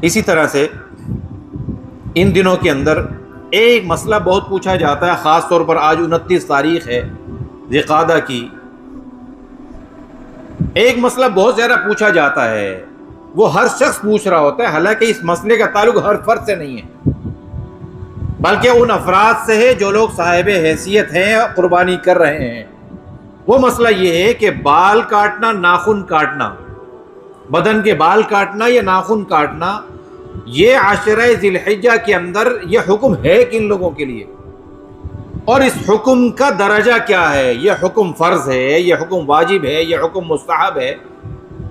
اسی طرح سے ان دنوں کے اندر ایک مسئلہ بہت پوچھا جاتا ہے، خاص طور پر آج 29 تاریخ ہے ذی القعدہ کی، ایک مسئلہ بہت زیادہ پوچھا جاتا ہے، وہ ہر شخص پوچھ رہا ہوتا ہے، حالانکہ اس مسئلے کا تعلق ہر فرد سے نہیں ہے بلکہ ان افراد سے ہے جو لوگ صاحب حیثیت ہیں اور قربانی کر رہے ہیں۔ وہ مسئلہ یہ ہے کہ بال کاٹنا، ناخن کاٹنا، بدن کے بال کاٹنا یا ناخن کاٹنا، یہ عشرہ ذی الحجہ کے اندر یہ حکم ہے کن لوگوں کے لیے، اور اس حکم کا درجہ کیا ہے؟ یہ حکم فرض ہے، یہ حکم واجب ہے، یہ حکم مستحب ہے،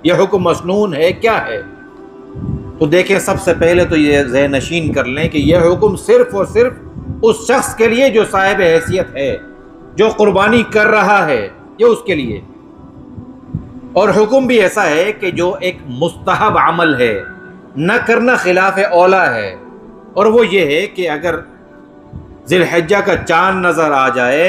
یہ حکم مسنون ہے، کیا ہے؟ تو دیکھیں، سب سے پہلے تو یہ ذہن نشین کر لیں کہ یہ حکم صرف اور صرف اس شخص کے لیے جو صاحب حیثیت ہے، جو قربانی کر رہا ہے، یہ اس کے لیے۔ اور حکم بھی ایسا ہے کہ جو ایک مستحب عمل ہے، نہ کرنا خلاف اولا ہے، اور وہ یہ ہے کہ اگر ذی الحجہ کا چاند نظر آ جائے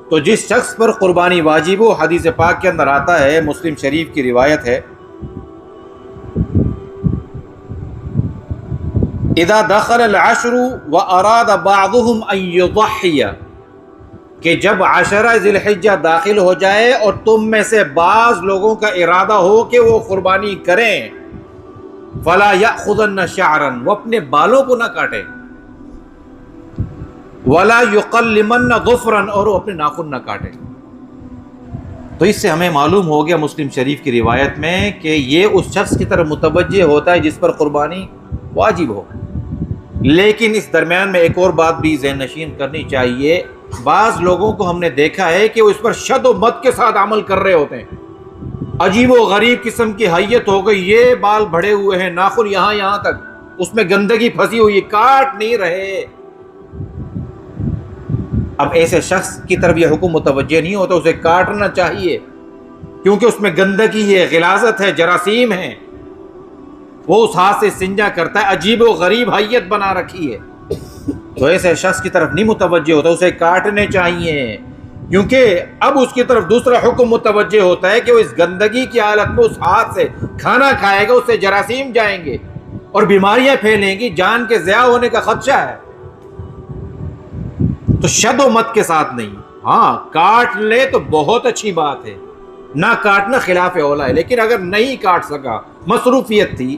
تو جس شخص پر قربانی واجب ہو، حدیث پاک کے اندر آتا ہے، مسلم شریف کی روایت ہے، اذا دخل العشر واراد بعضهم ان يضحي، کہ جب عشرہ ذی الحجہ داخل ہو جائے اور تم میں سے بعض لوگوں کا ارادہ ہو کہ وہ قربانی کریں، فلا یأخذن شعرا، وہ اپنے بالوں کو نہ کاٹے، ولا یقلمن ظفرا، اور وہ اپنے ناخن نہ کاٹے۔ تو اس سے ہمیں معلوم ہو گیا مسلم شریف کی روایت میں کہ یہ اس شخص کی طرف متوجہ ہوتا ہے جس پر قربانی واجب ہو۔ لیکن اس درمیان میں ایک اور بات بھی ذہن نشین کرنی چاہیے، بعض لوگوں کو ہم نے دیکھا ہے کہ وہ اس پر شد و مت کے ساتھ عمل کر رہے ہوتے ہیں، عجیب و غریب قسم کی حیت ہو گئی، یہ بال بڑھے ہوئے ہیں، ناخن یہاں تک، اس میں گندگی پھنسی ہوئی، کاٹ نہیں رہے۔ اب ایسے شخص کی طرف یہ حکم متوجہ نہیں ہوتا، اسے کاٹنا چاہیے، کیونکہ اس میں گندگی ہے، غلاظت ہے، جراثیم ہے، وہ اس ہاتھ سے استنجا کرتا ہے، عجیب و غریب حیت بنا رکھی ہے، تو ایسے شخص کی طرف نہیں متوجہ ہوتا، اسے کاٹنے چاہیے، کیونکہ اب اس کی طرف دوسرا حکم متوجہ ہوتا ہے کہ وہ اس گندگی کی حالت میں اس ہاتھ سے کھانا کھائے گا، اس سے جراثیم جائیں گے اور بیماریاں پھیلیں گی، جان کے ضیاع ہونے کا خدشہ ہے۔ تو شد و مت کے ساتھ نہیں، ہاں کاٹ لے تو بہت اچھی بات ہے، نہ کاٹنا خلاف اولا ہے، لیکن اگر نہیں کاٹ سکا، مصروفیت تھی،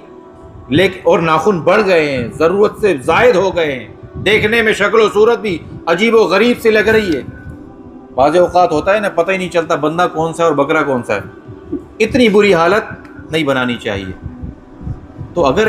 لیکن اور ناخن بڑھ گئے ہیں، ضرورت سے زائد ہو گئے ہیں، دیکھنے میں شکل و صورت بھی عجیب و غریب سی لگ رہی ہے، بعض اوقات ہوتا ہے نا، پتہ ہی نہیں چلتا بندہ کون سا ہے اور بکرا کون سا ہے، اتنی بری حالت نہیں بنانی چاہیے۔ تو اگر